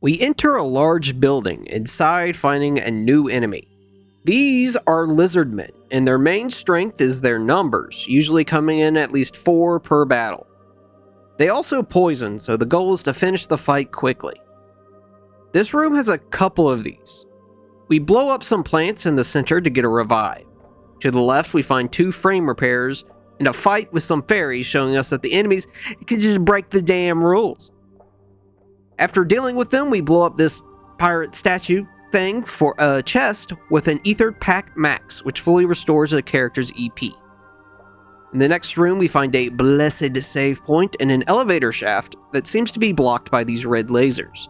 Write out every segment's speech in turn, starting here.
We enter a large building, inside finding a new enemy. These are lizardmen, and their main strength is their numbers, usually coming in at least 4 per battle. They also poison, so the goal is to finish the fight quickly. This room has a couple of these. We blow up some plants in the center to get a revive. To the left we find 2 frame repairs, and a fight with some fairies showing us that the enemies can just break the damn rules. After dealing with them, we blow up this pirate statue thing for a chest with an Ethered Pack Max, which fully restores a character's EP. In the next room, we find a blessed save point and an elevator shaft that seems to be blocked by these red lasers.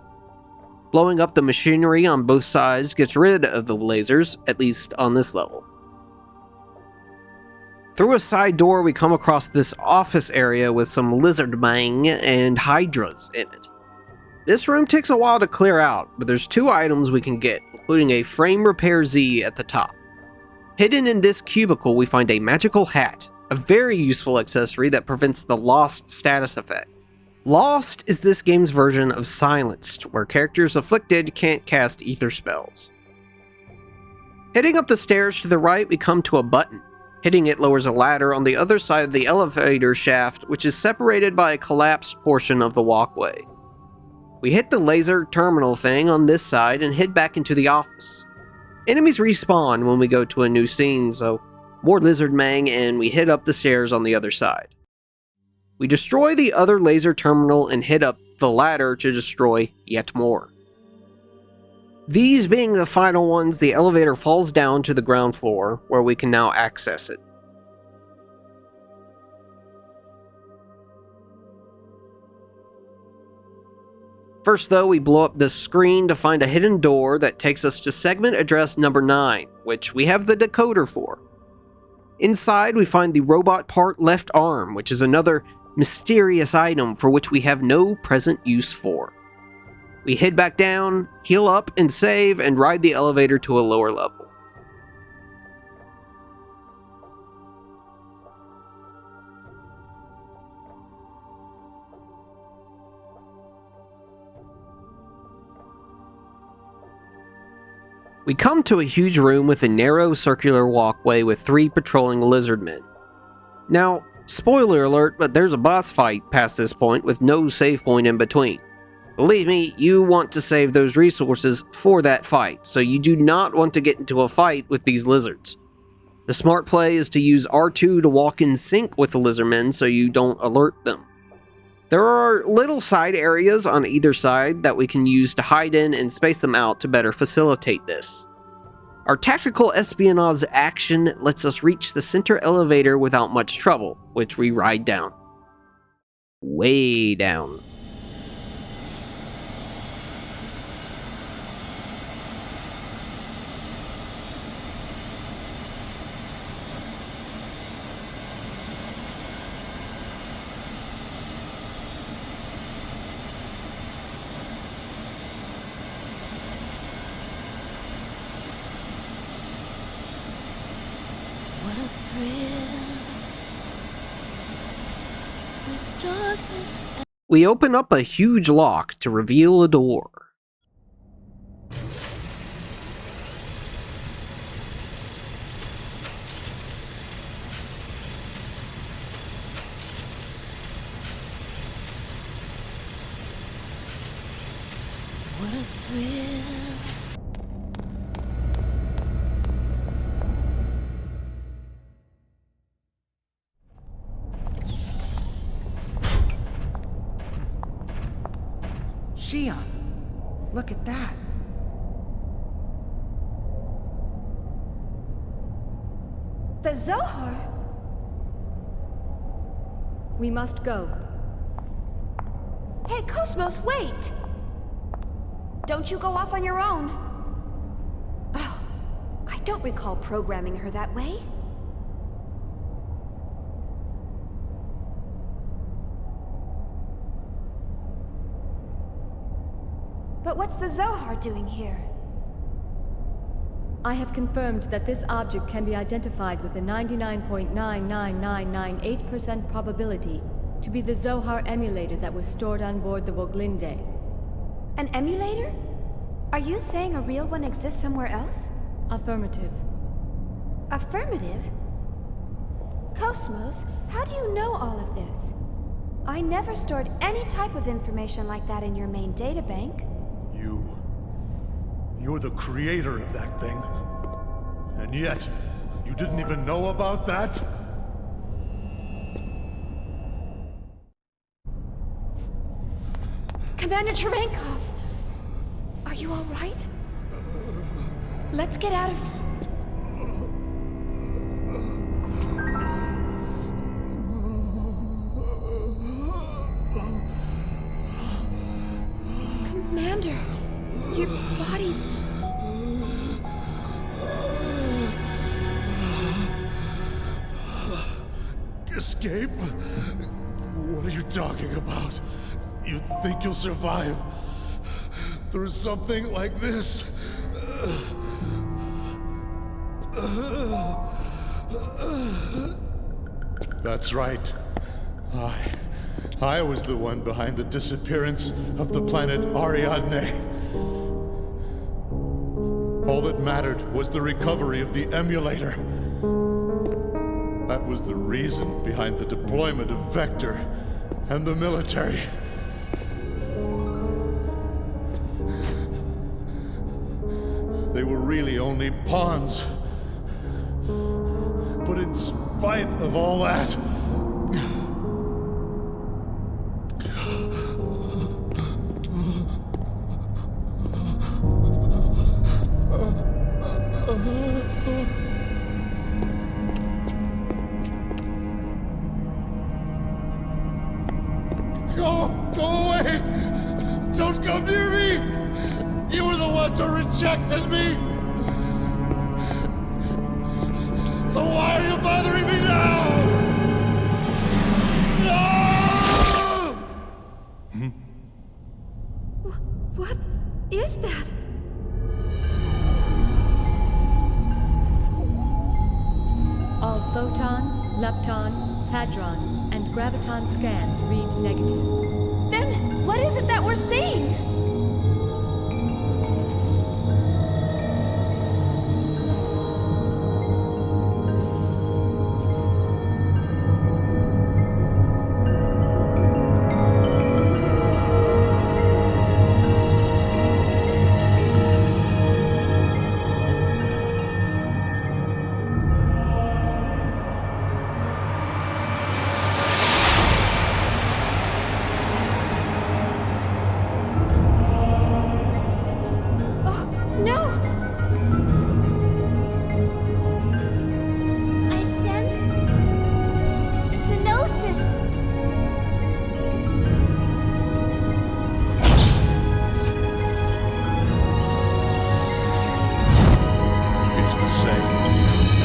Blowing up the machinery on both sides gets rid of the lasers, at least on this level. Through a side door, we come across this office area with some lizardmen and hydras in it. This room takes a while to clear out, but there's 2 items we can get, including a frame repair Z at the top. Hidden in this cubicle, we find a magical hat, a very useful accessory that prevents the Lost status effect. Lost is this game's version of Silenced, where characters afflicted can't cast ether spells. Heading up the stairs to the right, we come to a button. Hitting it lowers a ladder on the other side of the elevator shaft, which is separated by a collapsed portion of the walkway. We hit the laser terminal thing on this side and head back into the office. Enemies respawn when we go to a new scene, so more lizardmen, and we head up the stairs on the other side. We destroy the other laser terminal and head up the ladder to destroy yet more. These being the final ones, the elevator falls down to the ground floor, where we can now access it. First though, we blow up this screen to find a hidden door that takes us to segment address number 9, which we have the decoder for. Inside, we find the robot part left arm, which is another mysterious item for which we have no present use for. We head back down, heal up and save, and ride the elevator to a lower level. We come to a huge room with a narrow circular walkway with 3 patrolling lizardmen. Now, spoiler alert, but there's a boss fight past this point with no save point in between. Believe me, you want to save those resources for that fight, so you do not want to get into a fight with these lizards. The smart play is to use R2 to walk in sync with the lizardmen so you don't alert them. There are little side areas on either side that we can use to hide in and space them out to better facilitate this. Our tactical espionage action lets us reach the center elevator without much trouble, which we ride down. Way down. We open up a huge lock to reveal a door. What a thrill. Look at that. The Zohar? We must go. Hey, Cosmos, wait! Don't you go off on your own. Oh, I don't recall programming her that way. But what's the Zohar doing here? I have confirmed that this object can be identified with a 99.99998% probability to be the Zohar emulator that was stored on board the Woglinde. An emulator? Are you saying a real one exists somewhere else? Affirmative. Affirmative? Cosmos, how do you know all of this? I never stored any type of information like that in your main databank. You're the creator of that thing. And yet, you didn't even know about that? Commander Cherenkov! Are you all right? Let's get out of here. Commander, your body's... Escape? What are you talking about? You think you'll survive through something like this? That's right. I was the one behind the disappearance of the planet Ariadne. All that mattered was the recovery of the emulator. That was the reason behind the deployment of Vector and the military. They were really only pawns. But in spite of all that, Go away! Don't come near me! You were the ones who rejected me! So why are you bothering me now? No! What is that? All photon, lepton, hadron, and graviton scans read negative. Then, what is it that we're seeing?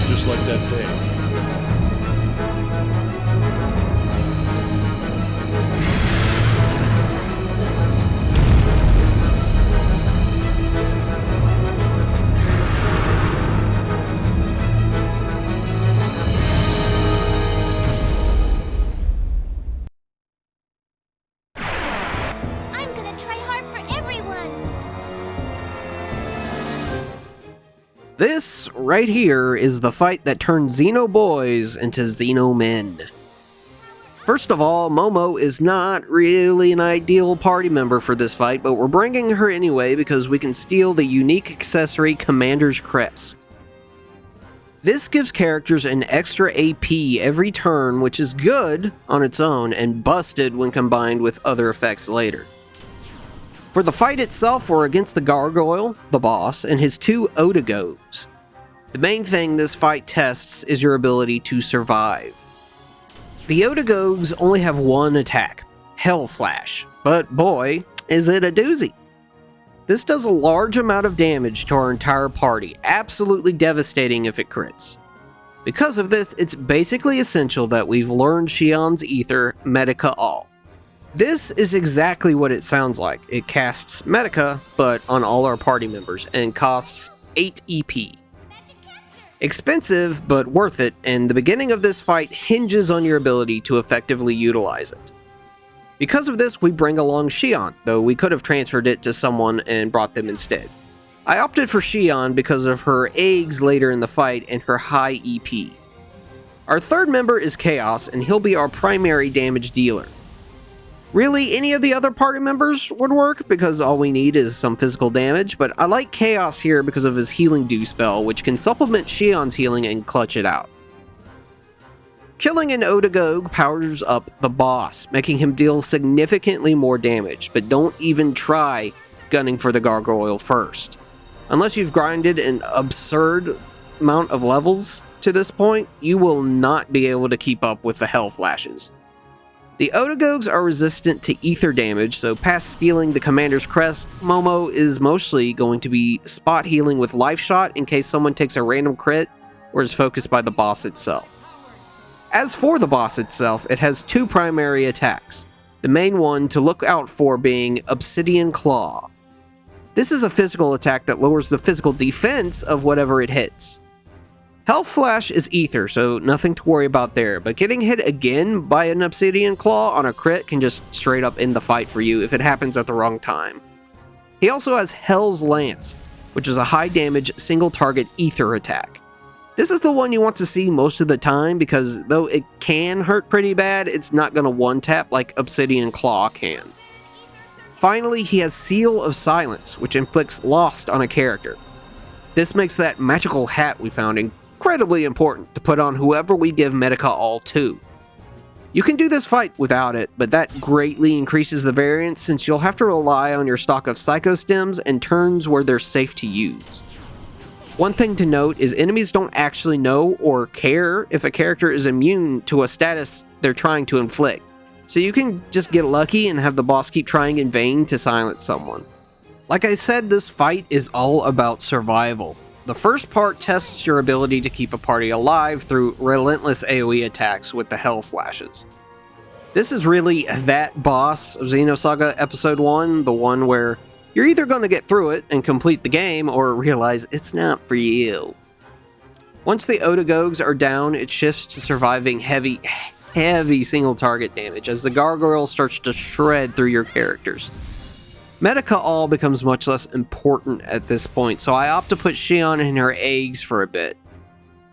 Just like that day. I'm gonna try hard for everyone. This right here is the fight that turned Xeno boys into Xeno men. First of all, Momo is not really an ideal party member for this fight, but we're bringing her anyway because we can steal the unique accessory Commander's Crest. This gives characters an extra AP every turn, which is good on its own and busted when combined with other effects later. For the fight itself, we're against the Gargoyle, the boss, and his two Otagogues. The main thing this fight tests is your ability to survive. The Otagogues only have one attack, Hell Flash, but boy, is it a doozy. This does a large amount of damage to our entire party, absolutely devastating if it crits. Because of this, it's basically essential that we've learned Shion's Ether Medica All. This is exactly what it sounds like. It casts Medica, but on all our party members, and costs 8 EP. Expensive, but worth it, and the beginning of this fight hinges on your ability to effectively utilize it. Because of this, we bring along Xion, though we could have transferred it to someone and brought them instead. I opted for Xion because of her eggs later in the fight and her high EP. Our third member is Chaos, and he'll be our primary damage dealer. Really, any of the other party members would work because all we need is some physical damage, but I like Chaos here because of his Healing Dew spell, which can supplement Xion's healing and clutch it out. Killing an Odagogue powers up the boss, making him deal significantly more damage, but don't even try gunning for the gargoyle first. Unless you've grinded an absurd amount of levels to this point, you will not be able to keep up with the hell flashes. The Odagogues are resistant to ether damage, so past stealing the commander's crest, Momo is mostly going to be spot healing with life shot in case someone takes a random crit or is focused by the boss itself. As for the boss itself, it has two primary attacks, the main one to look out for being Obsidian Claw. This is a physical attack that lowers the physical defense of whatever it hits. Health Flash is ether, so nothing to worry about there, but getting hit again by an Obsidian Claw on a crit can just straight up end the fight for you if it happens at the wrong time. He also has Hell's Lance, which is a high damage single target ether attack. This is the one you want to see most of the time because though it can hurt pretty bad, it's not going to one-tap like Obsidian Claw can. Finally, he has Seal of Silence, which inflicts lost on a character. This makes that magical hat we found incredibly important to put on whoever we give Medica All to. You can do this fight without it, but that greatly increases the variance since you'll have to rely on your stock of Psycho Stems and turns where they're safe to use. One thing to note is enemies don't actually know or care if a character is immune to a status they're trying to inflict, so you can just get lucky and have the boss keep trying in vain to silence someone. Like I said, this fight is all about survival. The first part tests your ability to keep a party alive through relentless AoE attacks with the Hell Flashes. This is really that boss of Xenosaga Episode 1, the one where you're either going to get through it and complete the game or realize it's not for you. Once the Odagogues are down, it shifts to surviving heavy single target damage as the gargoyle starts to shred through your characters. Medica All becomes much less important at this point, so I opt to put Xion in her eggs for a bit.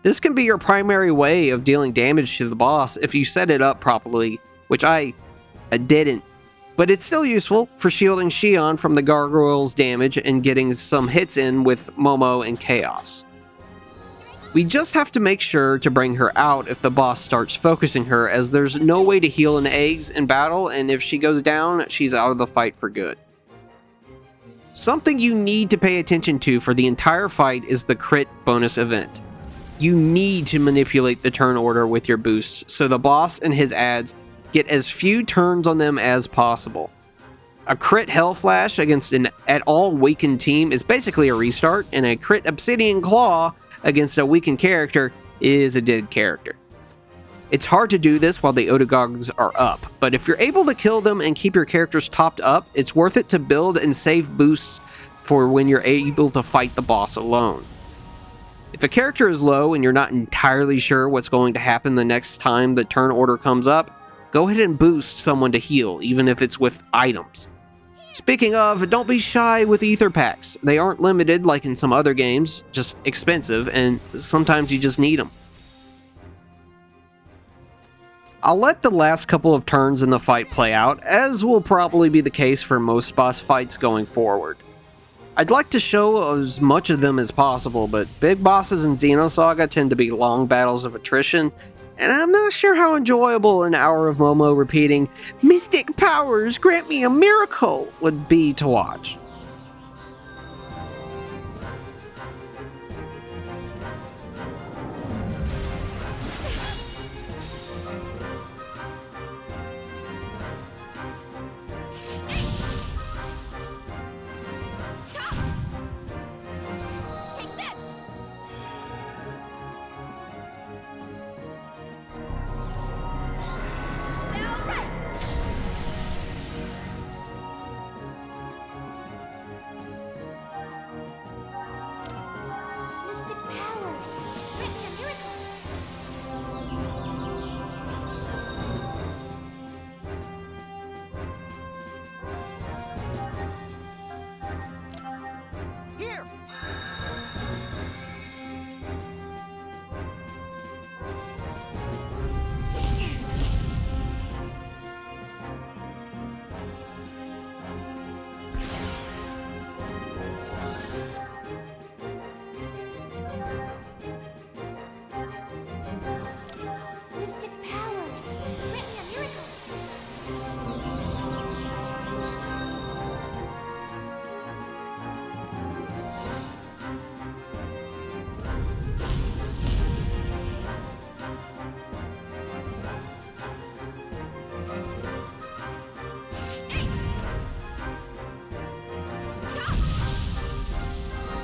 This can be your primary way of dealing damage to the boss if you set it up properly, which I didn't, but it's still useful for shielding Xion from the gargoyle's damage and getting some hits in with Momo and Chaos. We just have to make sure to bring her out if the boss starts focusing her, as there's no way to heal an eggs in battle, and if she goes down, she's out of the fight for good. Something you need to pay attention to for the entire fight is the crit bonus event. You need to manipulate the turn order with your boosts so the boss and his adds get as few turns on them as possible. A crit Hell Flash against an at-all weakened team is basically a restart, and a crit Obsidian Claw against a weakened character is a dead character. It's hard to do this while the Odagogues are up, but if you're able to kill them and keep your characters topped up, it's worth it to build and save boosts for when you're able to fight the boss alone. If a character is low and you're not entirely sure what's going to happen the next time the turn order comes up, go ahead and boost someone to heal, even if it's with items. Speaking of, don't be shy with ether packs. They aren't limited like in some other games, just expensive, and sometimes you just need them. I'll let the last couple of turns in the fight play out, as will probably be the case for most boss fights going forward. I'd like to show as much of them as possible, but big bosses in Xenosaga tend to be long battles of attrition, and I'm not sure how enjoyable an hour of Momo repeating, "Mystic powers, grant me a miracle," would be to watch.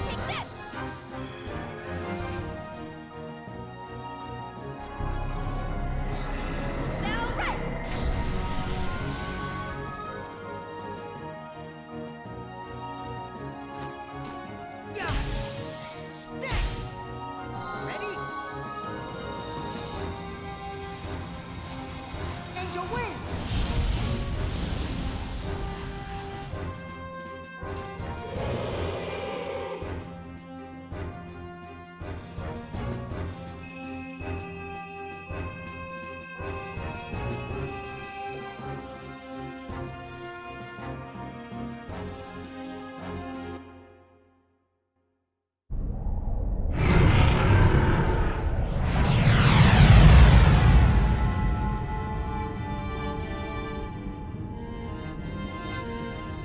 Take this! Now right! Yeah! Stay! Ready? Angel wins!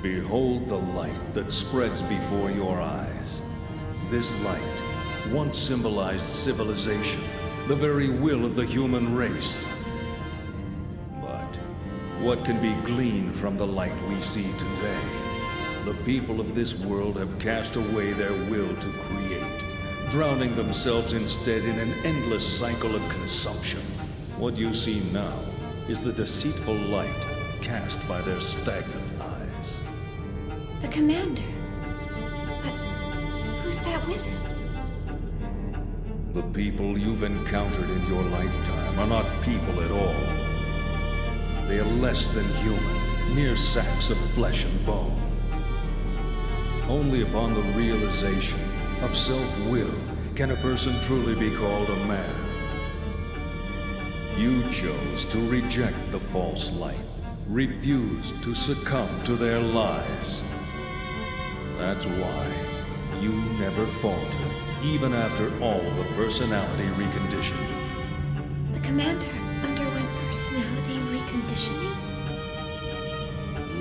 Behold the light that spreads before your eyes. This light once symbolized civilization, the very will of the human race. But what can be gleaned from the light we see today? The people of this world have cast away their will to create, drowning themselves instead in an endless cycle of consumption. What you see now is the deceitful light cast by their stagnant eyes. The commander. But who's that with him? The people you've encountered in your lifetime are not people at all. They are less than human, mere sacks of flesh and bone. Only upon the realization of self-will can a person truly be called a man. You chose to reject the false light, refused to succumb to their lies. That's why you never faltered, even after all the personality reconditioning. The commander underwent personality reconditioning?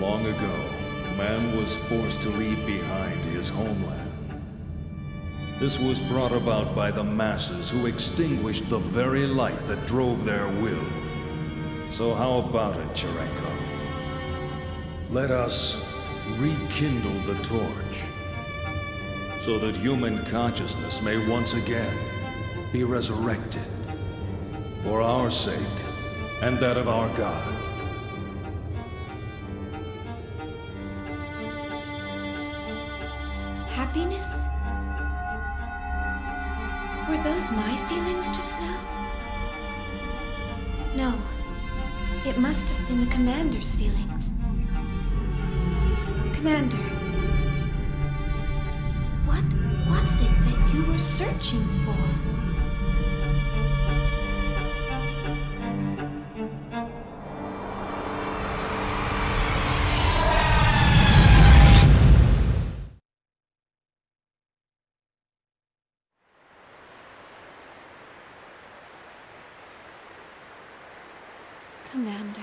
Long ago, man was forced to leave behind his homeland. This was brought about by the masses who extinguished the very light that drove their will. So how about it, Cherenkov? Let us rekindle the torch, so that human consciousness may once again be resurrected, for our sake and that of our God. Happiness? Were those my feelings just now? No. It must have been the commander's feelings. Commander, what was it that you were searching for? Commander.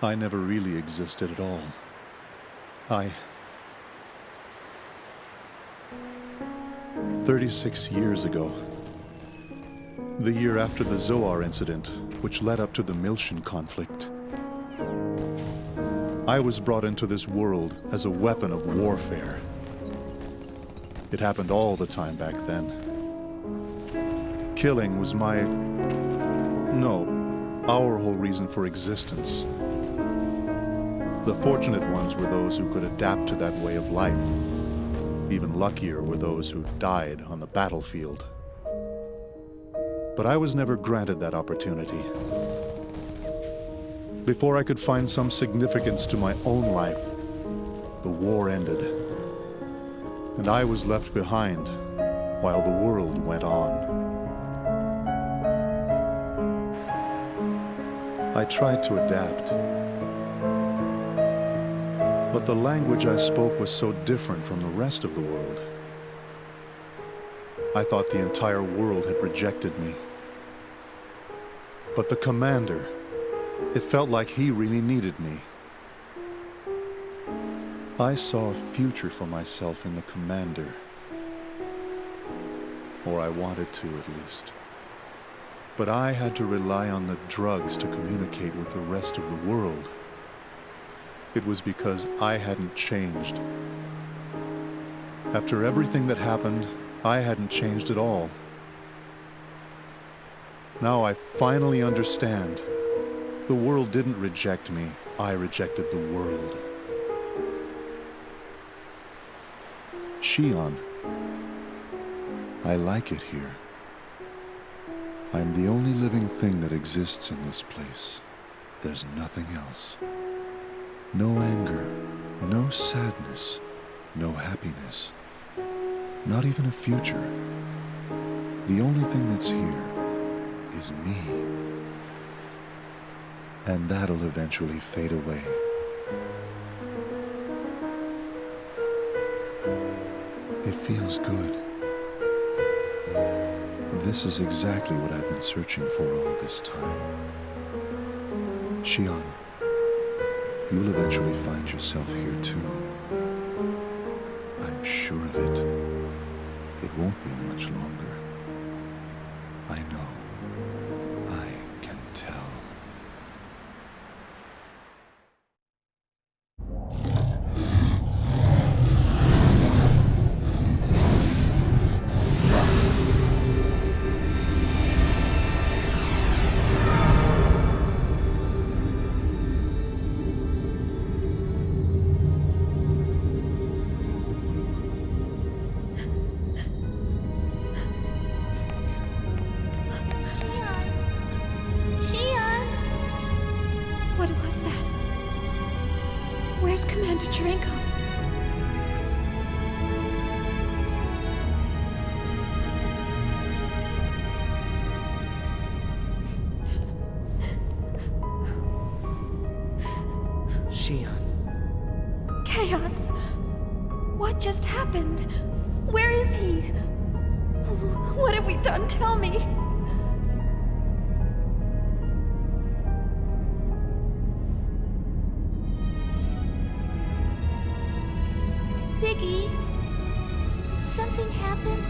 I never really existed at all. 36 years ago, the year after the Zoar incident, which led up to the Miltian conflict, I was brought into this world as a weapon of warfare. It happened all the time back then. Killing was our whole reason for existence. The fortunate ones were those who could adapt to that way of life. Even luckier were those who died on the battlefield. But I was never granted that opportunity. Before I could find some significance to my own life, the war ended. And I was left behind while the world went on. I tried to adapt. But the language I spoke was so different from the rest of the world. I thought the entire world had rejected me. But the commander, it felt like he really needed me. I saw a future for myself in the commander. Or I wanted to, at least. But I had to rely on the drugs to communicate with the rest of the world. it was because I hadn't changed. After everything that happened, I hadn't changed at all. Now I finally understand. The world didn't reject me. I rejected the world. Shion, I like it here. I'm the only living thing that exists in this place. There's nothing else. No anger, no sadness, no happiness, not even a future. The only thing that's here is me. And that'll eventually fade away. It feels good. This is exactly what I've been searching for all this time. Shion, you'll eventually find yourself here too. I'm sure of it. It won't be much longer. I know. I can tell. What was that? Where's Commander Drenkov? Shion. Chaos! What just happened? Where is he? What have we done? Tell me! Ziggy, did something happen?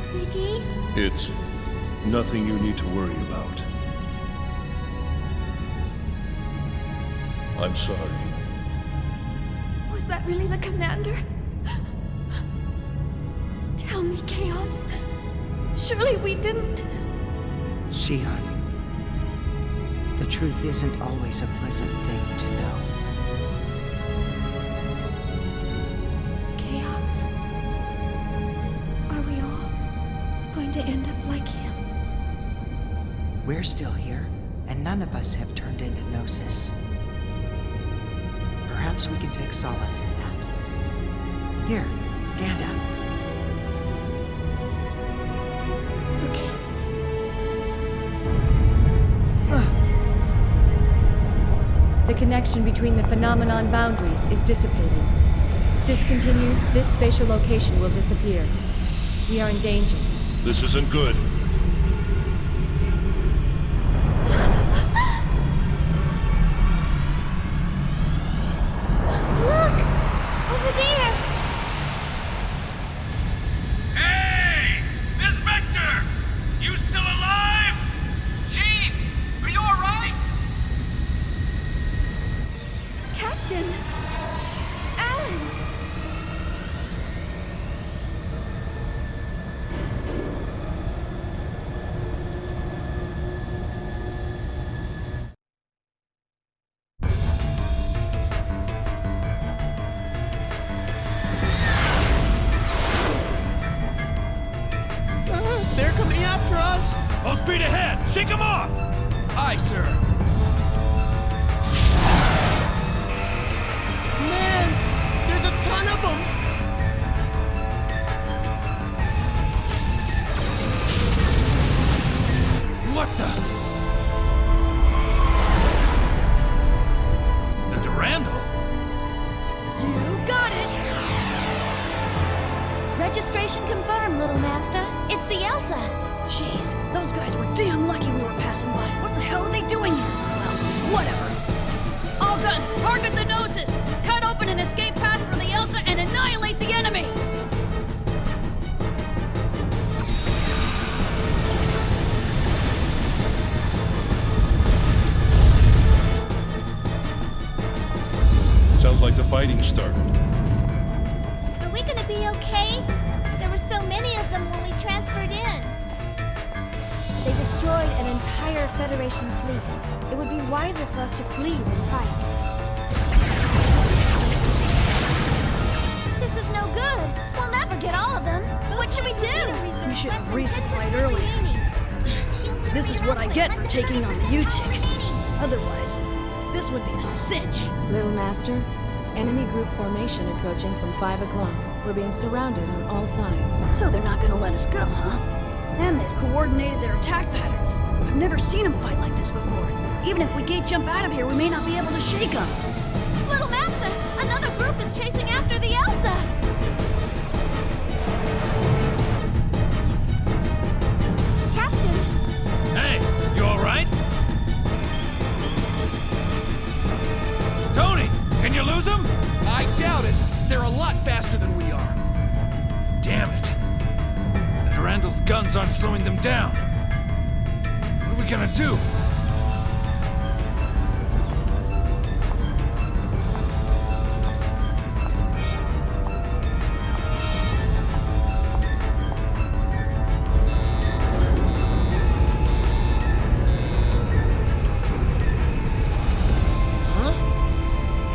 Ziggy? It's nothing you need to worry about. I'm sorry. Was that really the commander? Tell me, Chaos. Surely we didn't. Shion. The truth isn't always a pleasant thing to know. Chaos. Are we all going to end up like him? We're still here, and none of us have turned into Gnosis. Perhaps we can take solace in that. Here, stand up. Okay. The connection between the phenomenon boundaries is dissipating. If this continues, this spatial location will disappear. We are in danger. This isn't good. Look! Over there! Hey! Miss Vector! You still alive? Gene! Are you alright? Captain! Alan! They're coming after us! Full speed ahead! Shake them off! Aye, sir. Man! There's a ton of them! What the? The Durandal? You got it! Registration confirmed, little master. It's the Elsa. Jeez, those guys were damn lucky we were passing by. What the hell are they doing here? Well, whatever. All guns, target the Gnosis! Cut open an escape path for the Elsa and annihilate the enemy! like the fighting started. Are we gonna be okay? There were so many of them when we transferred in. They destroyed an entire Federation fleet. It would be wiser for us to flee than fight. This is no good. We'll never get all of them. What should we do? We should have resupplied earlier. This is what I get for taking on the U-Tick. Otherwise, this would be a cinch. Little Master, enemy group formation approaching from 5 o'clock. We're being surrounded on all sides. So they're not gonna let us go, huh? And they've coordinated their attack patterns. I've never seen them fight like this before. Even if we gate jump out of here, we may not be able to shake them. Little Master, another group is chasing after the Elsa. Captain. Hey, you all right? Tony, can you lose them? I doubt it. They're a lot faster than we are. Damn it. The Durandal's guns aren't slowing them down. What are we gonna do?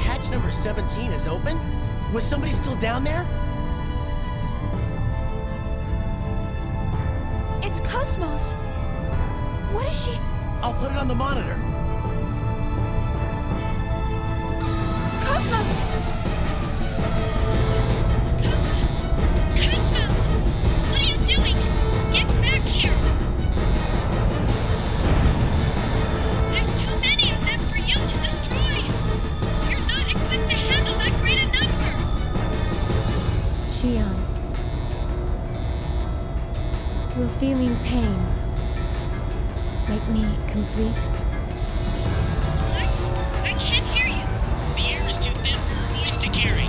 Hatch number 17 is open? Was somebody still down there? It's Cosmos. What is she? I'll put it on the monitor. Cosmos! Cosmos! Cosmos! What are you doing? Get back here! There's too many of them for you to destroy! You're not equipped to handle that great a number! Xion. Will feeling pain make me complete? What? I can't hear you! The air is too thin for her voice to carry.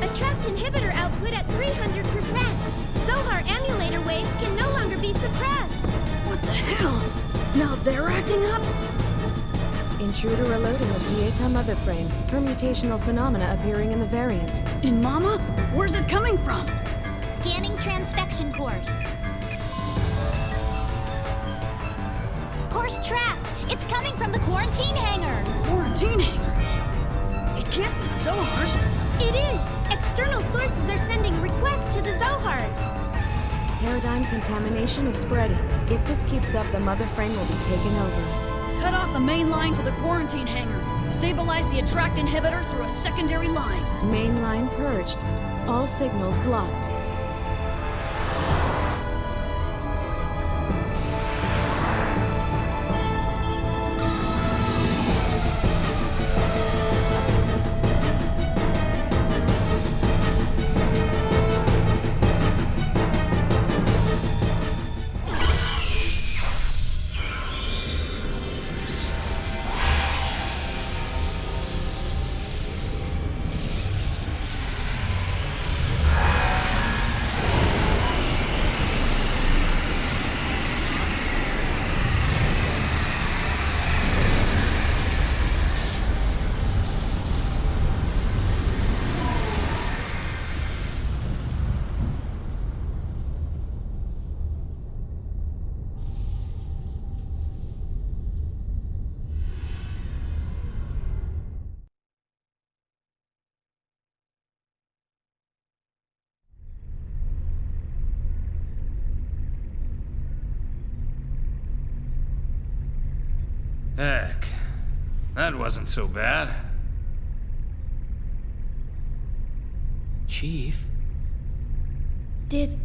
Attract inhibitor output at 300%. Zohar emulator waves can no longer be suppressed. What the hell? Now they're acting up? Intruder alerting of Pieta mother frame. Permutational phenomena appearing in the variant. In Mama? Where's it coming from? Scanning transfection course. Course tracked. It's coming from the quarantine hangar. Quarantine hangar? It can't be the Zohars. It is. External sources are sending requests to the Zohars. Paradigm contamination is spreading. If this keeps up, the mother frame will be taken over. Cut off the main line to the quarantine hangar. Stabilize the attract inhibitor through a secondary line. Main line purged. All signals blocked. Heck, that wasn't so bad. Chief? Did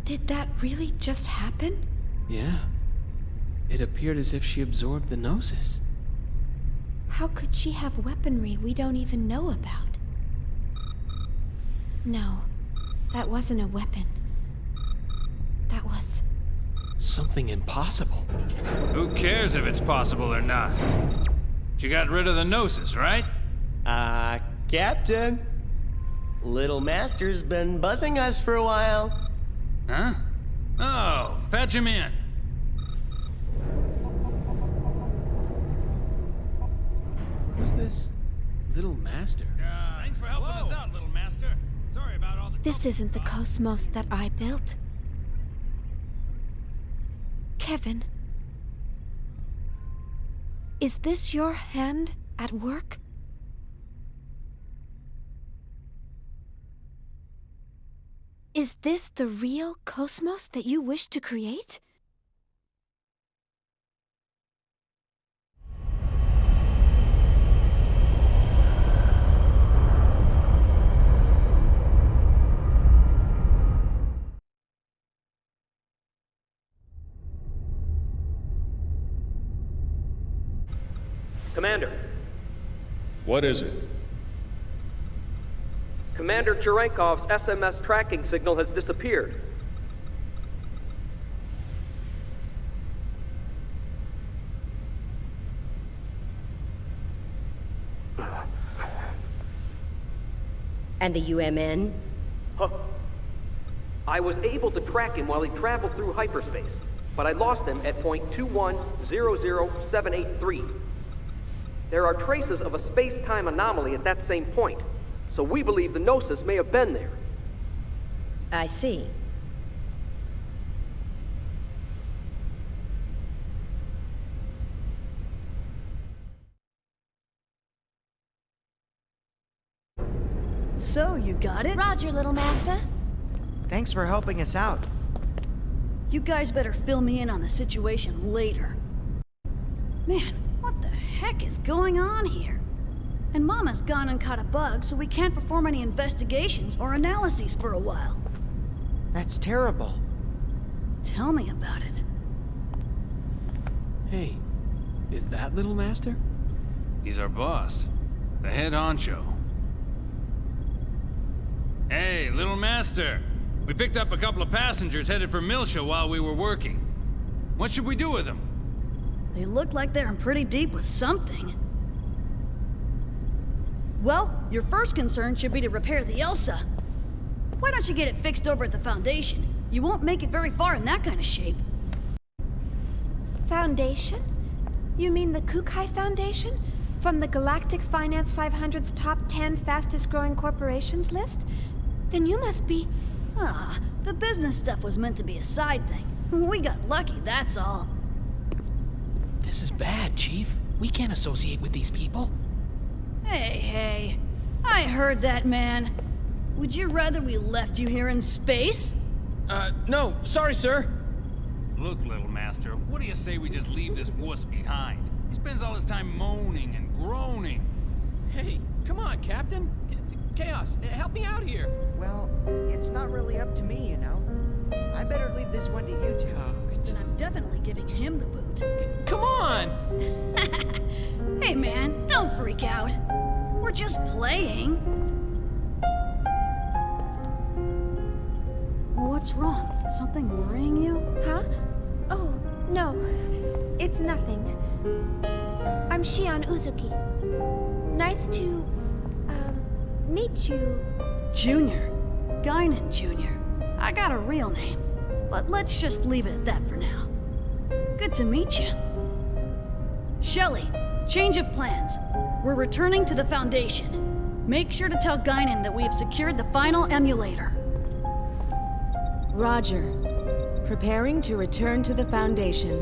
that really just happen? Yeah. It appeared as if she absorbed the Gnosis. How could she have weaponry we don't even know about? No, that wasn't a weapon. That was... something impossible. Who cares if it's possible or not? She got rid of the Gnosis, right? Captain. Little Master's been buzzing us for a while. Huh? Oh, patch him in. Who's this Little Master? Thanks for helping us out, Little Master. Sorry about all the... This isn't the cosmos that I built. Kevin, is this your hand at work? Is this the real cosmos that you wish to create? Commander. What is it? Commander Cherenkov's SMS tracking signal has disappeared. And the UMN? Huh. I was able to track him while he traveled through hyperspace, but I lost him at point 2100783. There are traces of a space-time anomaly at that same point, so we believe the Gnosis may have been there. I see. So, you got it? Roger, little master. Thanks for helping us out. You guys better fill me in on the situation later. Man, what the heck is going on here? And Mama's gone and caught a bug, so we can't perform any investigations or analyses for a while. That's terrible. Tell me about it. Hey, is that Little Master? He's our boss. The head honcho. Hey, Little Master. We picked up a couple of passengers headed for Milsha while we were working. What should we do with them? They look like they're in pretty deep with something. Well, your first concern should be to repair the Elsa. Why don't you get it fixed over at the Foundation? You won't make it very far in that kind of shape. Foundation? You mean the Kukai Foundation? From the Galactic Finance 500's top 10 fastest growing corporations list? Then you must be... Ah, the business stuff was meant to be a side thing. We got lucky, that's all. This is bad, Chief. We can't associate with these people. Hey, I heard that, man. Would you rather we left you here in space? No, sorry, sir. Look, Little Master, what do you say we just leave this wuss behind? He spends all his time moaning and groaning. Hey, come on, Captain. Chaos, help me out here. Well, it's not really up to me, you know. I better leave this one to you two. Then I'm definitely giving him the boot. Come on! Hey, man, don't freak out. We're just playing. What's wrong? Something worrying you? Huh? Oh, no. It's nothing. I'm Shion Uzuki. Nice to, meet you. Junior. Guinan Jr. I got a real name, but let's just leave it at that for now. Good to meet you. Shelly, change of plans. We're returning to the Foundation. Make sure to tell Guinan that we have secured the final emulator. Roger. Preparing to return to the Foundation.